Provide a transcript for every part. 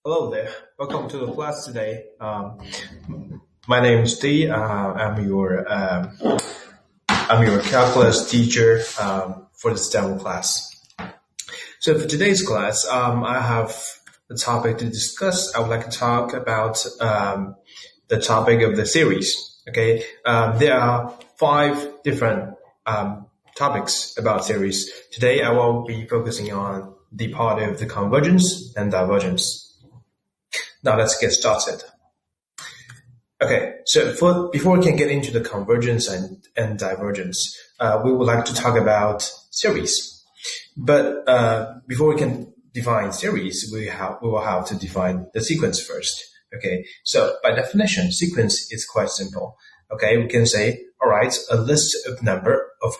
Hello there. Welcome to the class today. My name is Dee. I'm your calculus teacher for this demo class. So for today's class, I have a topic to discuss. I would like to talk about the topic of the series. Okay, there are 5 different topics about series. Today, I will be focusing on the part of the convergence and divergence. Now let's get started. Okay, so before we can get into the convergence and divergence, we would like to talk about series. But before we can define series, we will have to define the sequence first. Okay, so by definition, sequence is quite simple. Okay, we can say, all right, a list of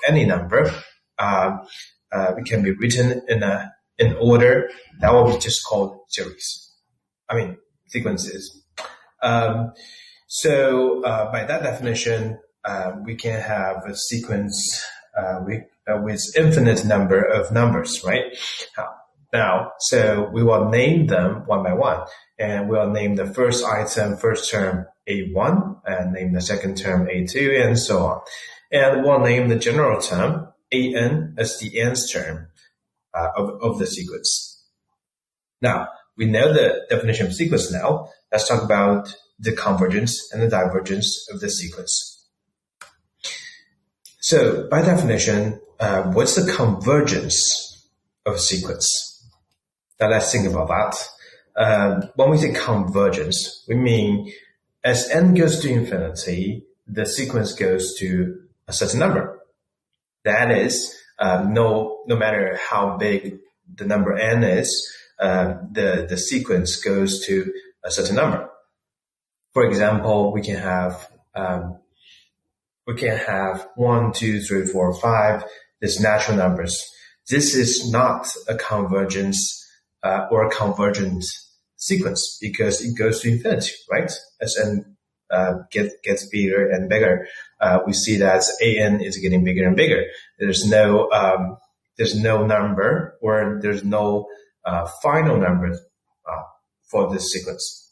any number, it can be written in order. That will be just called series. Sequences. So by that definition, we can have a sequence with infinite number of numbers, right? Now, so we will name them one by one, and we'll name the first term A1, and name the second term A2, and so on. And we'll name the general term AN as the nth term of the sequence. Now, we know the definition of sequence now. Let's talk about the convergence and the divergence of the sequence. So by definition, what's the convergence of a sequence? Now let's think about that. When we say convergence, we mean as n goes to infinity, the sequence goes to a certain number. That is, no matter how big the number n is, the sequence goes to a certain number. For example, we can have 1, 2, 3, 4, 5, these natural numbers. This is not a convergence or a convergent sequence because it goes to infinity, right? As n gets bigger and bigger, we see that an is getting bigger and bigger. There's no number, or there's no final number for this sequence.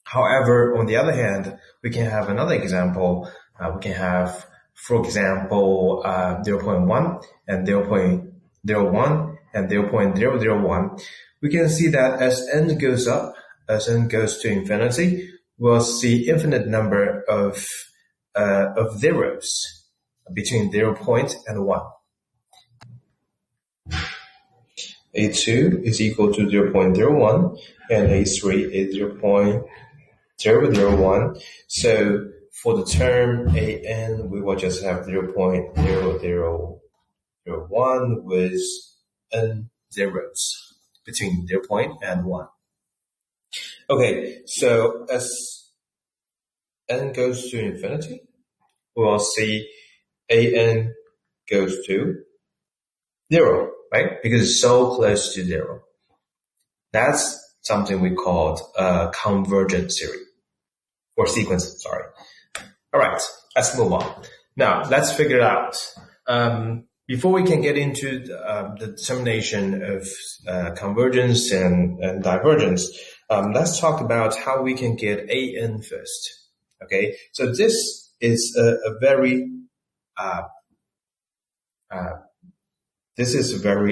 However, on the other hand, we can have another example. We can have, for example, 0.1 and 0.01 and 0.001. We can see that as n goes up, as n goes to infinity, we'll see infinite number of zeros between 0 and 1. A2 is equal to 0.01 and A3 is 0.001. So for the term AN, we will just have 0.0001 with n zeros between 0 and 1. Okay, so as n goes to infinity, we will see AN goes to 0. Right? Because it's so close to 0. That's something we called a convergent series, or sequence, sorry. All right, let's move on. Now, let's figure it out. Before we can get into the determination of convergence and divergence, let's talk about how we can get AN first. Okay, so this is a very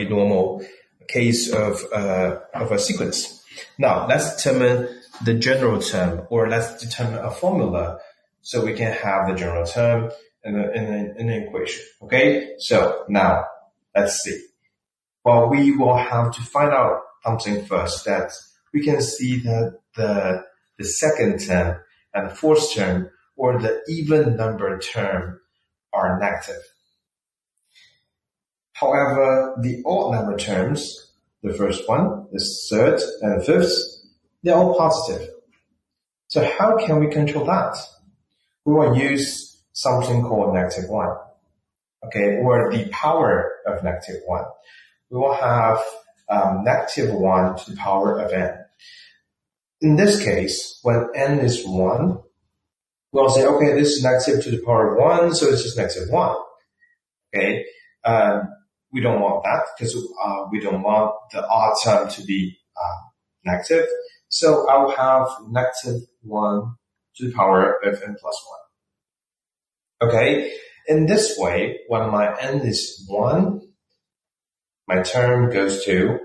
normal case of a sequence. Now, let's determine the general term, or let's determine a formula so we can have the general term in an equation. Okay, so now let's see. Well, we will have to find out something first, that we can see that the second term and the fourth term, or the even number term, are negative. However, the odd number terms, the first one, the third, and the fifth, they're all positive. So how can we control that? We will use something called -1, okay, or the power of -1. We will have -1 to the power of n. In this case, when n is 1, we'll say, okay, this is negative to the power of 1, so it's just -1. Okay, we don't want that because we don't want the odd term to be negative. So I'll have negative 1 to the power of n plus 1. Okay, in this way, when my n is 1, my term goes to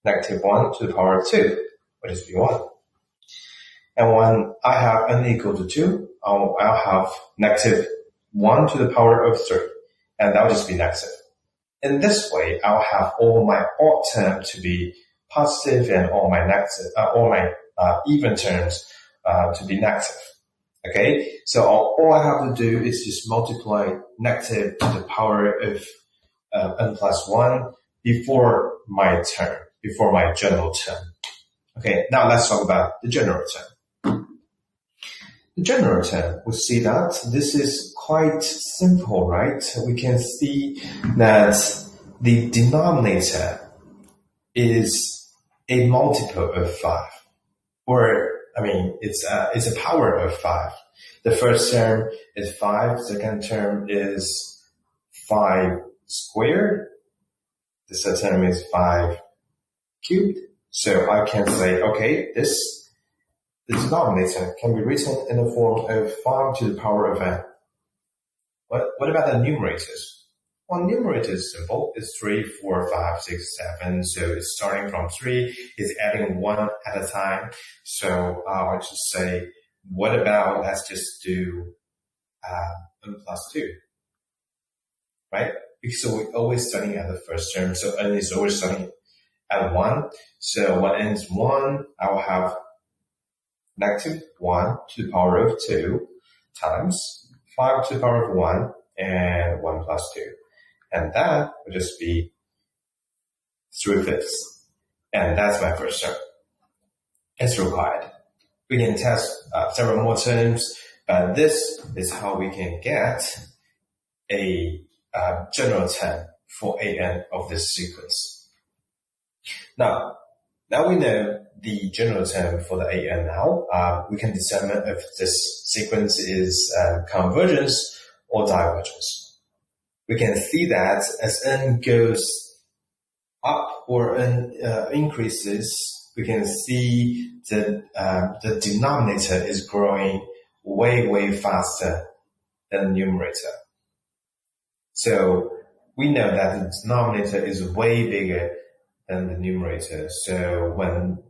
negative 1 to the power of 2, which is v1. And when I have n equal to 2, I'll have negative 1 to the power of 3, and that will just be negative. In this way, I'll have all my odd terms to be positive and all my even terms to be negative. Okay, so all I have to do is just multiply negative to the power of n plus 1 before my term, before my general term. Okay, now let's talk about the general term. The general term, we see that this is quite simple, right? We can see that the denominator is a multiple of 5, or it's a power of 5. The first term is 5, second term is 5 squared, the third term is 5 cubed. So I can say, okay, the denominator can be written in the form of 5 to the power of n. What about the numerators? Well, numerator is simple. It's 3, 4, 5, 6, 7. So it's starting from 3. It's adding 1 at a time. So I'll just say, what about, let's just do n plus 2, right? Because we're always starting at the first term. So n is always starting at 1. So when n is 1, I will have negative 1 to the power of 2 times 5 to the power of 1 and 1 plus 2. And that would just be 3/5. And that's my first term. It's required. We can test several more terms, but this is how we can get a general term for an of this sequence. Now we know the general term for the an now. We can determine if this sequence is convergence or divergence. We can see that as n goes up or n increases, we can see that the denominator is growing way faster than the numerator. So we know that the denominator is way bigger than the numerator. So when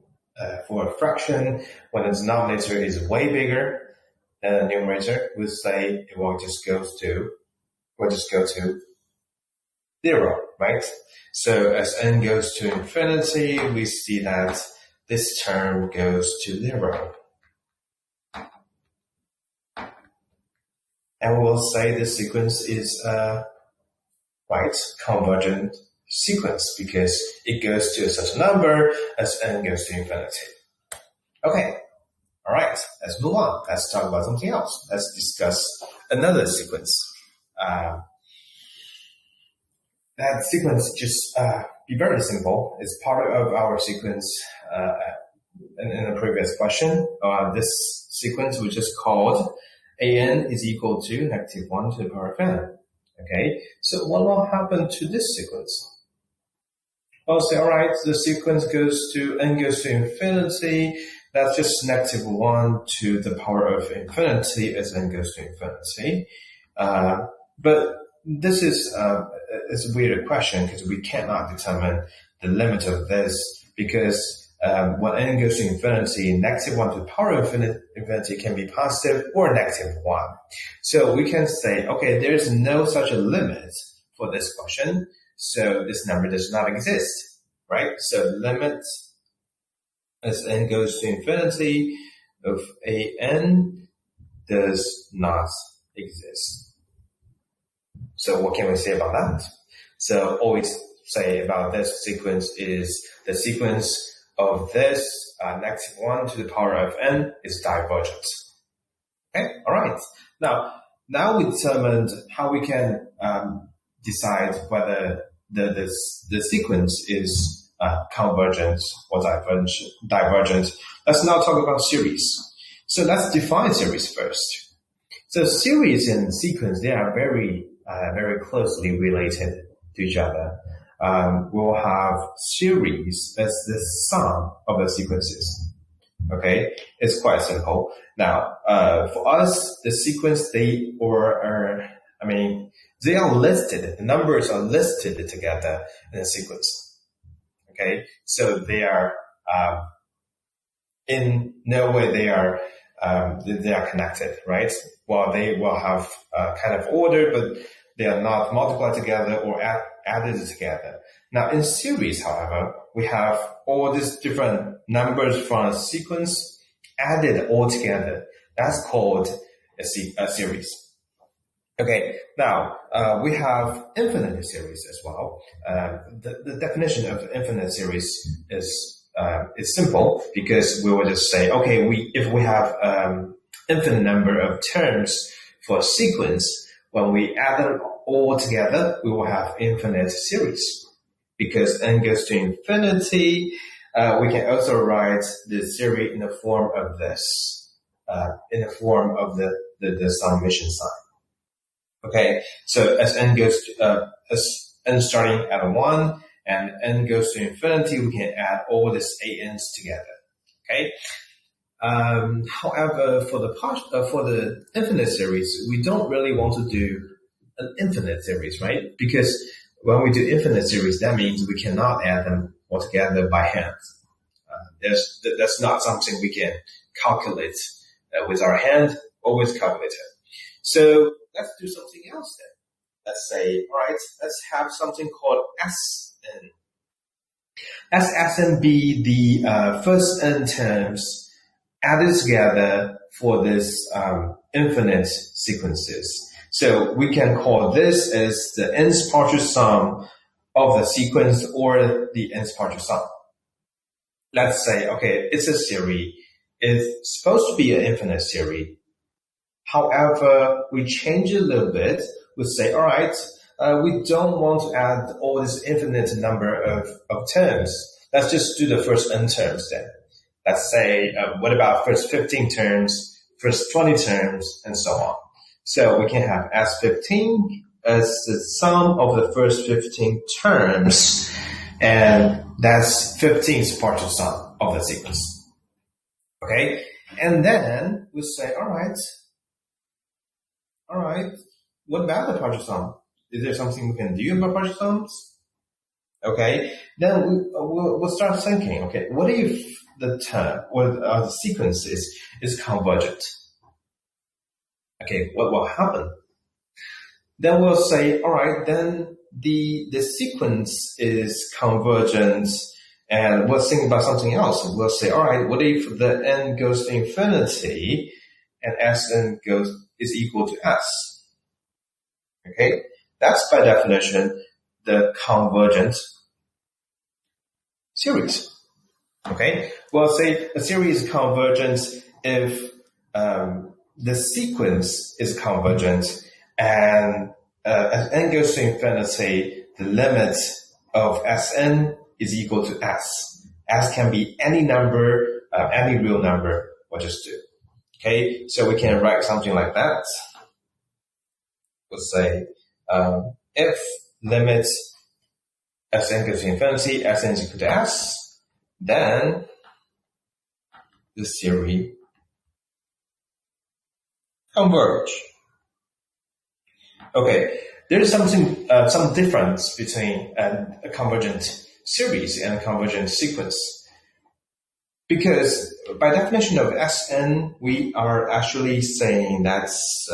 for a fraction, when the denominator is way bigger than the numerator, we'll say it will just go to 0, right? So as n goes to infinity, we see that this term goes to 0. And we'll say the sequence is a convergent sequence because it goes to such a number as n goes to infinity. Okay, all right, let's move on. Let's talk about something else. Let's discuss another sequence. That sequence just be very simple. It's part of our sequence in the previous question. This sequence we just called an is equal to negative 1 to the power of n. Okay, so what will happen to this sequence? I'll say, all right, the sequence n goes to infinity. That's just negative 1 to the power of infinity as n goes to infinity. But this is it's a weird question because we cannot determine the limit of this because when n goes to infinity, negative 1 to the power of infinity can be positive or negative 1. So we can say, okay, there's no such a limit for this question. So this number does not exist, right? So limit as n goes to infinity of an does not exist. So what can we say about that? So all we say about this sequence is the sequence of this negative 1 to the power of n is divergent. Okay, all right. Now we determined how we can decide whether the sequence is convergent or divergent. Let's now talk about series. So let's define series first. So series and sequence, they are very closely related to each other. we'll have series as the sum of the sequences. Okay, it's quite simple. Now, for us, the sequence they are listed. The numbers are listed together in a sequence. Okay, so they are in no way they are connected, right? Well, they will have kind of order, but they are not multiplied together or added together. Now, in series, however, we have all these different numbers from a sequence added all together. That's called a series. Okay, now we have infinite series as well. The definition of infinite series is simple, because we will just say, okay, if we have infinite number of terms for a sequence, when we add them all together, we will have infinite series. Because n goes to infinity, we can also write the series in the form of this, in the form of the summation sign. Okay, so as n goes to, as n starting at 1 and n goes to infinity, we can add all these an's together. Okay. However, for the infinite series, we don't really want to do an infinite series, right? Because when we do infinite series, that means we cannot add them all together by hand. That's not something we can calculate with our hand or with calculator. So let's do something else then. Let's say, all right, let's have something called Sn. Sn be the first n terms added together for this infinite sequences. So we can call this as the nth partial sum of the sequence or the nth partial sum. Let's say, okay, it's a series. It's supposed to be an infinite series. However, we change it a little bit. We say, all right, we don't want to add all this infinite number of terms. Let's just do the first n terms then. Let's say, what about first 15 terms, first 20 terms, and so on. So we can have S15 as the sum of the first 15 terms, and that's 15th partial sum of the sequence. Okay, and then we say, all right, what about the partial sum? Is there something we can do about partial sums? Okay, then we'll start thinking, okay, what if the term or the sequence is convergent? Okay, what will happen? Then we'll say, all right, then the sequence is convergent, and we'll think about something else. We'll say, all right, what if the n goes to infinity and Sn is equal to S? Okay, that's by definition the convergent series. Okay, we'll say a series is convergent if the sequence is convergent, and as n goes to infinity, the limit of Sn is equal to S. S can be any number, any real number, we'll just do. Okay, so we can write something like that. We'll say, if limit Sn goes to infinity, Sn is equal to S, then the series converge. Okay, there is something, some difference between a convergent series and a convergent sequence. Because by definition of Sn, we are actually saying that's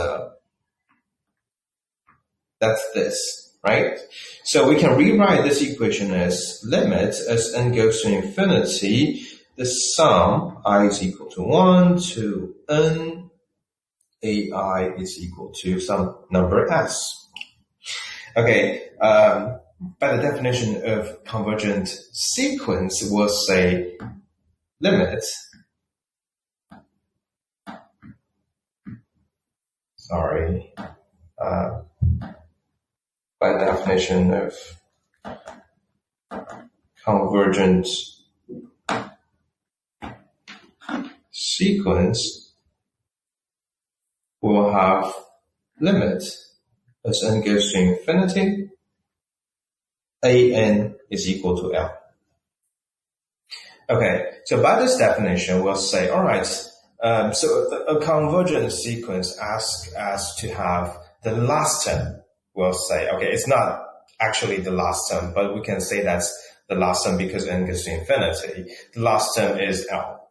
this, right? So we can rewrite this equation as limit as n goes to infinity, the sum I is equal to 1 to n ai is equal to some number s. Okay, by the definition of convergent sequence, we'll say limit, by definition of convergent sequence, we'll have limit as n goes to infinity AN is equal to L. Okay, so by this definition, we'll say, all right, so a convergent sequence asks us to have the last term. We'll say, okay, it's not actually the last term, but we can say that's the last term because n goes to infinity. The last term is L.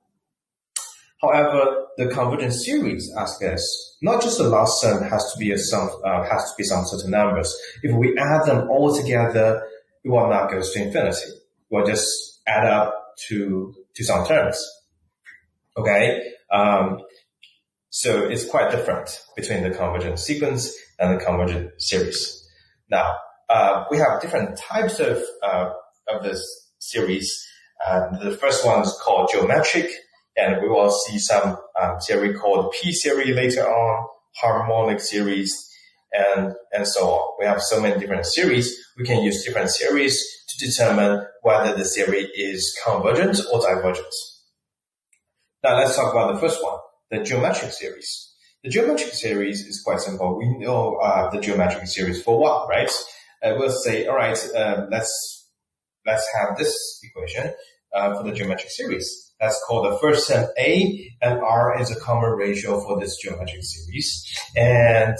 However, the convergent series asks us not just the last term has to be some certain numbers. If we add them all together, it will not go to infinity. We'll just add up to some terms. Okay, so it's quite different between the convergent sequence and the convergent series. Now, we have different types of this series. The first one is called geometric, and we will see some series called P series later on, harmonic series, and so on. We have so many different series. We can use different series to determine whether the series is convergent or divergent. Now let's talk about the first one, the geometric series. The geometric series is quite simple. We know the geometric series for what, right? We'll say, all right, let's have this equation for the geometric series. That's called the first term A, and R is a common ratio for this geometric series. And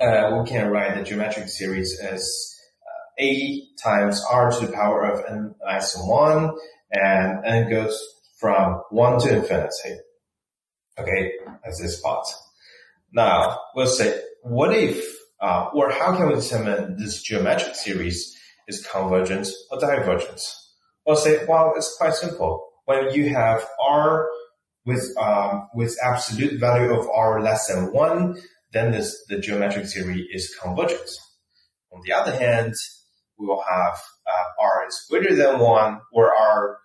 we can write the geometric series as A times R to the power of n minus 1, and n goes from 1 to infinity. Okay, that's this part. Now, we'll say, what if, or how can we determine this geometric series is convergent or divergent? We'll say, well, it's quite simple. When you have R with absolute value of R less than 1, then the geometric series is convergent. On the other hand, we will have R is greater than 1, or R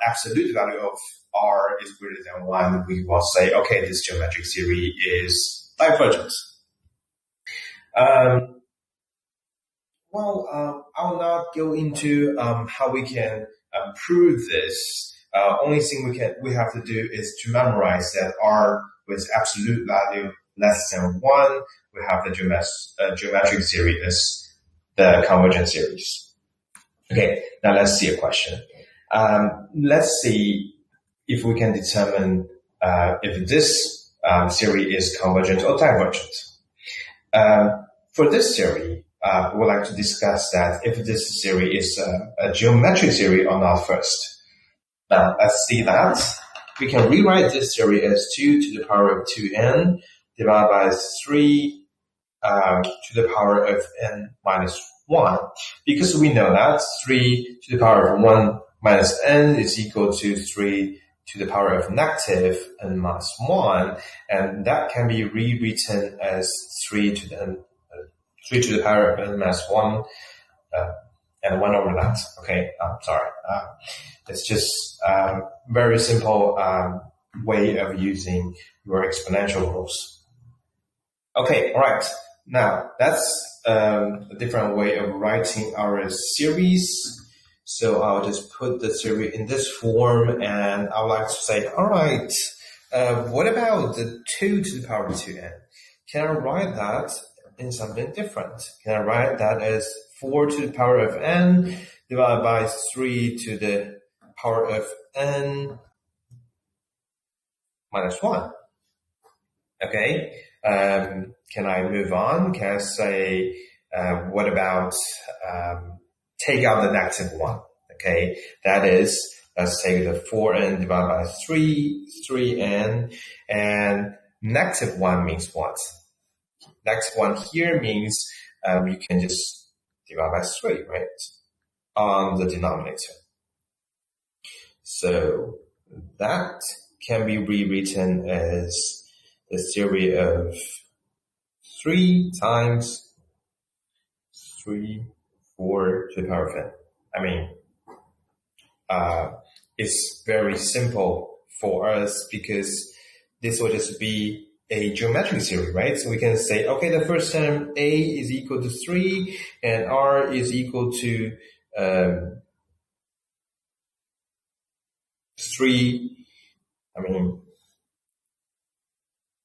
absolute value of R is greater than 1. We will say, okay, this geometric series is divergent. I will not go into how we can prove this. Only thing we have to do is to memorize that R with absolute value less than 1, we have the geometric series as the convergent series. Okay, now let's see a question. Let's see if we can determine if this series is convergent or divergent. For this series, we would like to discuss that if this series is a geometric series or not first. Now, let's see that. We can rewrite this series as 2 to the power of 2n divided by 3 to the power of n minus 1. Because we know that 3 to the power of 1 minus n is equal to 3 to the power of negative n minus 1. And that can be rewritten as 3 to the power of n minus 1 and 1 over that. Okay, sorry. It's just very simple way of using your exponential rules. Okay, all right. Now, that's a different way of writing our series. So I'll just put the series in this form, and I would like to say, all right, what about the 2 to the power of 2n? Can I write that in something different? Can I write that as 4 to the power of n divided by 3 to the power of n minus 1? Okay, can I move on? Can I say, what about take out the negative 1? Okay, that is, let's take the 4n divided by 3n, and negative 1 means what? Negative 1 here means you can just divide by 3, right, on the denominator. So that can be rewritten as the series of 3 times 3, 4 to the power of n. I mean, it's very simple for us because this will just be a geometric series, right? So we can say, okay, the first term A is equal to 3 and R is equal to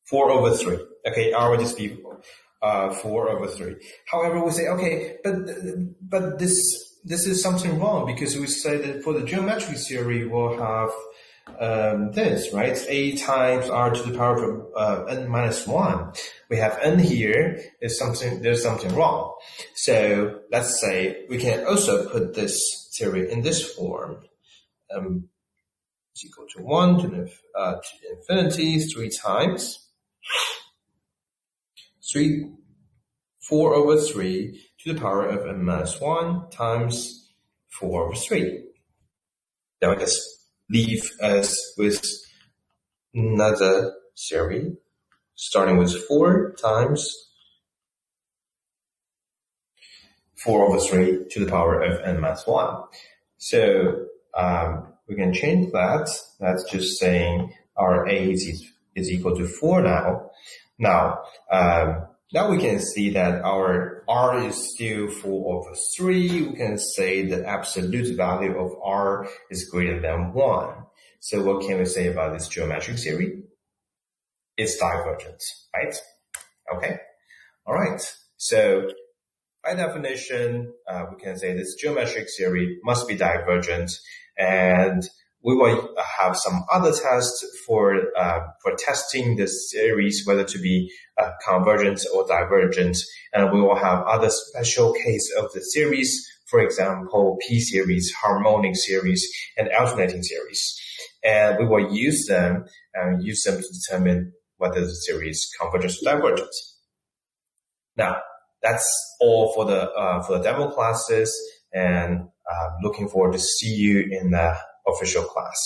4 over 3. Okay, R will just be 4/3. However, we say, okay, but this is something wrong, because we say that for the geometric theory, we'll have this, right? A times r to the power of n minus 1. We have n here. There's something wrong. So let's say we can also put this theory in this form. Is equal to 1 to infinity 3 times 4/3 to the power of n minus 1 times 4/3. Then we just leave us with another theory, starting with 4 times 4/3 to the power of n minus 1. So we can change that. That's just saying our a is equal to 4 now. Now we can see that our r is still 4/3. We can say the absolute value of r is greater than 1. So what can we say about this geometric theory? It's divergent, right? Okay. All right. So by definition, we can say this geometric theory must be divergent, and we will have some other tests for testing the series whether to be convergent or divergent, and we will have other special case of the series, for example, p-series, harmonic series, and alternating series, and we will use them to determine whether the series is convergent or divergent. Now, that's all for the demo classes, and looking forward to see you in the official class.